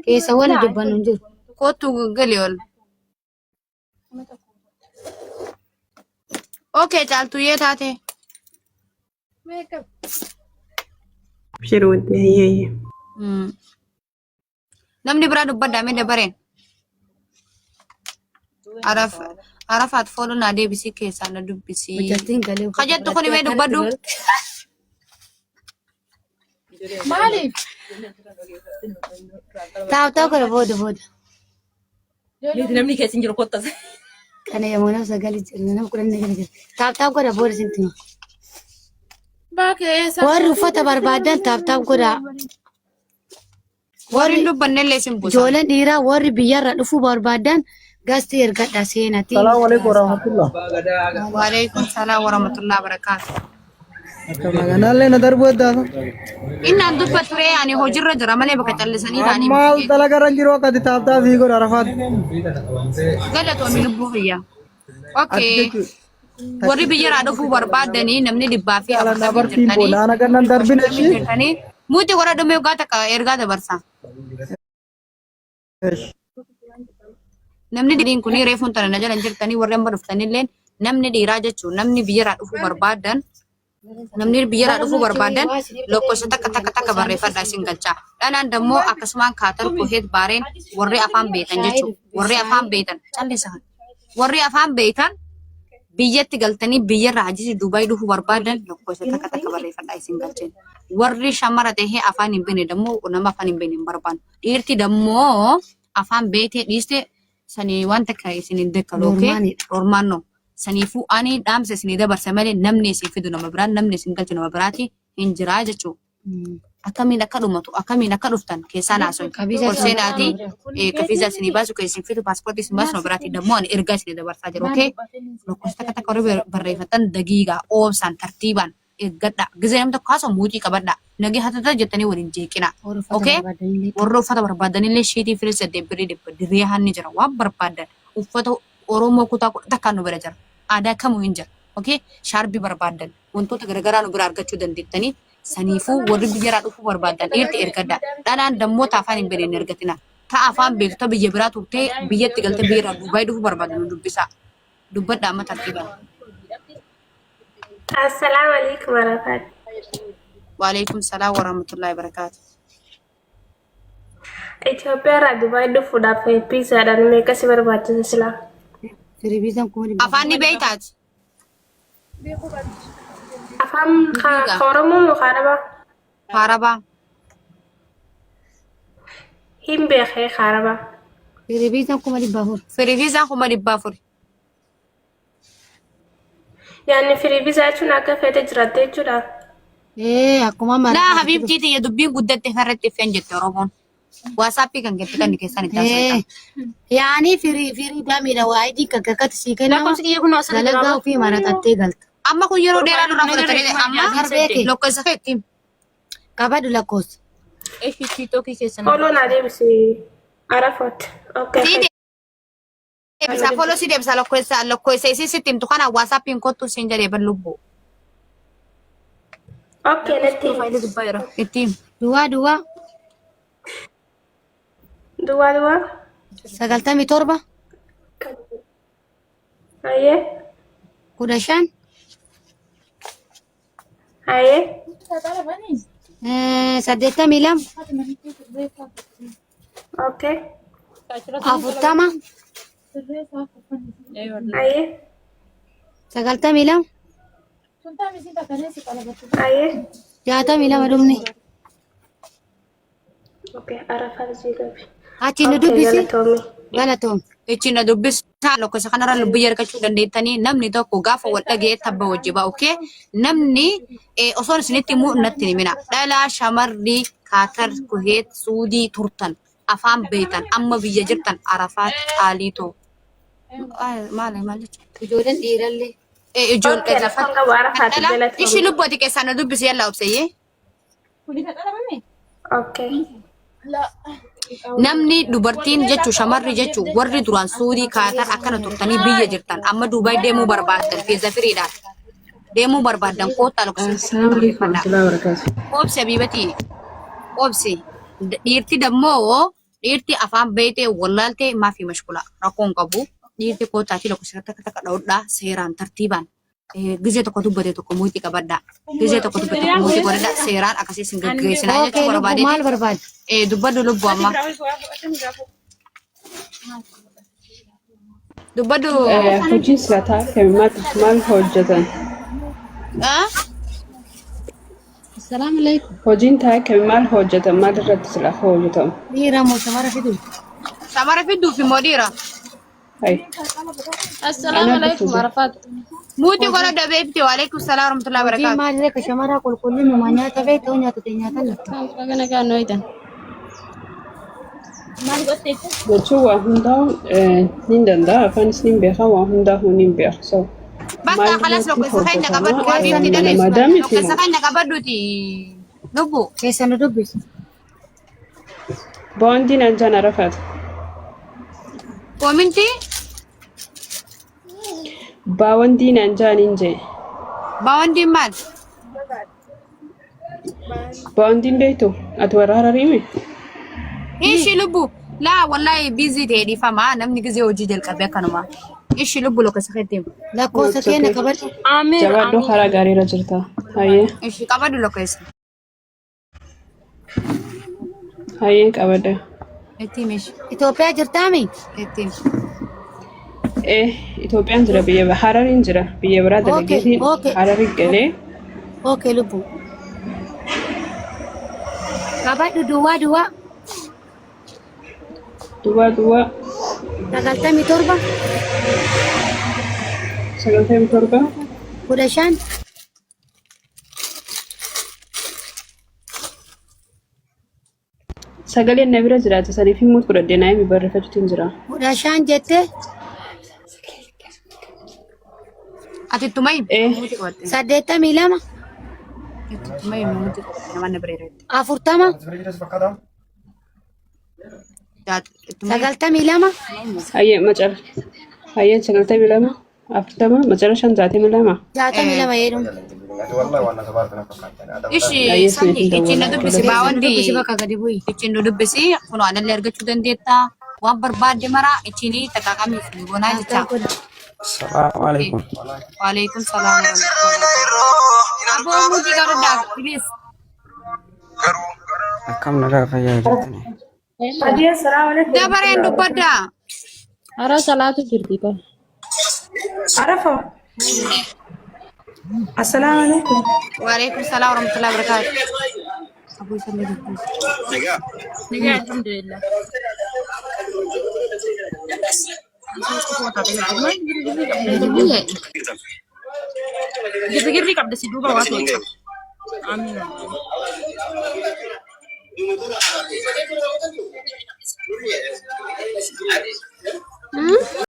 keessa wal dubbannu hin jiru. Kootu gali ol. Okay, caaltu yee taate. Abshir wanti hayyeeyye. Namni biraa dubbaddaa mee dabareen. Arafaat fooloo naa deebisii keessaa na dubbisii. Hojjattiin galee. Hajjattu kun mee dubbaddu. Maaliif? Taa'u kana booda. Namni keessa hin jiru kottas. Kana yommuu nama sagali jiru nama kudhan gala jira. Taa'u kana booda sinti ma. Warri uffata barbaadan taa'u godhaa. Warri dubbanne illee sin buusa. Ijoolleen dhiiraa warri biyyarra dhufuu barbaadan gasti ergadha seenati. Salaamu alaikum warahmatullah. Waalaikum salaam warahmatullahi wabarakatuh. Maganalle na darbu adda. Innaan dubbatture ani hojiirra jira malee bakka callisanii taa'anii. Maal dalagaran jiru akka taa'u fi godha Arafaat. Galatoomii lubbuu fayyaa. Okay. Warri biyyarraa dhufuu barbaadanii namni dhibbaa fi Dabartiin boonaan gannan darbine shi. Muti warra dhumee waggaa takka ergaa dabarsa. Namni dhiirin kun reefuun tana na jala jirtanii warri amma dhuftanillee namni dhiiraa jechuun namni biyyarraa dhufuu barbaadan lakkoofsa takka barreeffadhaa isin galchaa. Dhanaan dammoo akkasumaan kaatar koheet baareen warri afaan beekan jechuudha. Warri afaan beekan callisan. Warri afaan beekan biyyatti galtanii biyyarraa hajjisi Dubaay dhufuu barbaadan lakkoofsa takka barreeffadhaa isin galchin. Warri shamara ta'ee afaan hin beekne dammoo nama afaan hin beekne hin barbaannu. Dhiirti dammoo afaan beekte dhiiste sanii waan takka isin hin dekkalu ormaannoo. Saniifuu ani dhaamsa isin dabarsa malee namni isin fidu nama biraan namni isin galchu nama biraati hin jiraa jechuudha. Akkamiin akka dhumatu akkamiin akka dhuftan keessaa naasuun korseenaati kafiisa isin baasu kan isin fidu paaspoortii isin baasu nama biraati dammoo ani ergaa isin dabarsaa jiru. Lakkoofsa takka warri barreeffatan dagiigaa oobsaan tartiibaan eeggadha. Gizee namni tokko haasa'u muuxii qabadha. Nagee hatata jettanii waliin jeeqina. Warra uffata barbaadanillee shiitii firii saddeet birii dirree hanni jira waan barbaadan uffata Oromoo kutaa kudha takkaan nu bira jira. Aadaa kamuu hin jira. Shaarbii barbaadan wantoota garaagaraa nu bira argachuu dandeettanii saniifuu warri biyyarraa dhufuu barbaadan dhiirti ergadha. Dhanaan dammoota afaan hin beekne ergatina. Ta'a afaan beektu biyya biraa turtee biyyatti galtee biyyarraa Dubaay dhufuu barbaadan dubbisa. Dubbadha amma tartiibaan. Assalamu alaikum warahmatullahi. Waalaikum salaam warahmatullahi wabarakatuh. Itoophiyaarraa Dubaay dhufuudhaaf piisaadhaan meeqa si barbaachisa silaa? Afaan ni beektaati. Afaan Oromoo moo Arabaa? Arabaa. Hin beekee Arabaa. Firibiisaan 400. Firibiisaan 400. Yaani firibiisaa jechuun akka feete jiraatte jechuudha. Akkuma mara. Laa Habibtii tiyya dubbiin guddatte farratti ifeen jette Oromoon. WhatsApp kan gette kan keessan itti haasa'e. Yaani firii daamiidha waayidii kakkakkatti sii kenna. Lakkoofsi kiyya kun asirra jira. Dalagaa ofii maraxattee galta. Amma kun yeroo dheeraa nurraa fudhatanii amma lakkoofsa keetti. Qabadhu lakkoofsa. Tiktokii keessa Fooloon adeemsi Arafaat. Deebisa fooloo si deebisa lakkoofsa isii sitti himtu kana WhatsAppiin kottu siin jedhee ballubboo. Natti. Ittiin. Duwwaa. Duwwaa. 97. Hayyee. 15. Hayyee. 82. Afurtama. Hayyee. 92. Hayyee. 62 dhumni. Arafaat jiidhaaf. Achi nu dubbisi. Galatoom. Ichi na dubbisa lakkoofsa kanarra lubbii argachuu dandeettanii namni tokko gaafa wal dhagee tabba wajjiba namni osoo isinitti immoo natti himina dhalaa shamarrii kaatar kuheet suudii turtan afaan beektan amma biyya jirtan Arafaat qaaliitoo maal jechuudha Ijoolleen dhiirallee. ijoollee lafa ishi lubbooti keessaa na dubbisi yalla obseeyye. Namni dubartiin jechuu shamarri jechuu warri duraan suudii kaatar akkana turtanii biyya jirtan amma Dubaay deemuu barbaadan fiiza firiidhaan deemuu barbaadan koottaa lakkoofsa obse biibatii obse dhiirti dammoo dhiirti afaan beeytee wallaaltee maafi mashkula rakkoon qabu dhiirti kootaati lakkoofsa takka dhaudhaa seeraan tartiibaan gizee tokko dubbate tokko muuxii qabadhaa gizee tokko dubbate tokko muuxii godhadhaa seeraan akkasii sin gaggeessinaa jechuun barbaade maal barbaade dubbadhu lubbu amma dubbadhu hojii sirataa kamimaatiif maal hojjetan? assalamu alaykum Hojiin taa'ee kami maal hojjetan? Maal irratti sila hojjetamu? dhiira moo shamara fidu shamara fidduu fi moo dhiira Hai. Assalamu alaikum Arafat. muuxii godhadha beekti waalaikum salaam warahmatullahi wabarakatuh maaliree ka shamara qulqullina maa nyaata beekta nyaata ta'e nyaatan Kana kan noitan. Jechuun waa hundaa'uun ni danda'a. Afaanis ni beeka, waa hundaa'uu ni beeka. So bakka kalas lokkeessa keenya qabadhu waa beekti dhageessu lokkeessa keenya qabadhuuti lubbu keessan dubbisu boondiin anjaan Arafat. koominti Baawwandiin anjaan hin jee. baawwandiin maal Baawwandiin beektu ati warra Harariimi? ishi lubbu laa wallahi busy ta'e dhiifama namni gizee hojii jalqabe akkanuma ishi lubbu lokkeessa keetti lakkoofsa keenya qabadhu Amin. Jabaadhu karaa gaariirra jirta. Hayyee. ishi qabadhu lokkeessa Hayyee qabadha. ittiin ishi Itoophiyaa jirtaami ittiin Itoophiyaan jira biyya Harariin jira biyya biraa dalageetiin okay. Hararii galee okay lubbu qabadhu duwwaa duwwaa 97 97 15 sagaleen na bira jiraata saniif himuut godhadhee naayimi barreeffachuutiin jira. 15 jettee ati tumay 82 tumay muuti namanna bireeratti 40 92 Hayyee macara. Hayyee 92 40 macara 562 62 jedhu ishi Hayyee sanni saniif ichi na dubbisi baawwandi dubbisi bakka gadi bu'i ichi nu dubbisi kun anallee argachuu dandeetta waan barbaadde mara ichini taqaqamiif nu goonaa jecha Assalamualaikum. waalaikum salaam warahmatullahi aboo muutii garuudhaa please Akkam nagaa fayyaa jirtani. dabareen dubbaddaa Ara salatu jirti kan. Arafa. Assalamualaikum. waalaikum salaam warahmatullahi wabarakatuh aboo isa dubbisi Nega alhamdulillah. Giri-giri kabda si duba wato. Amin.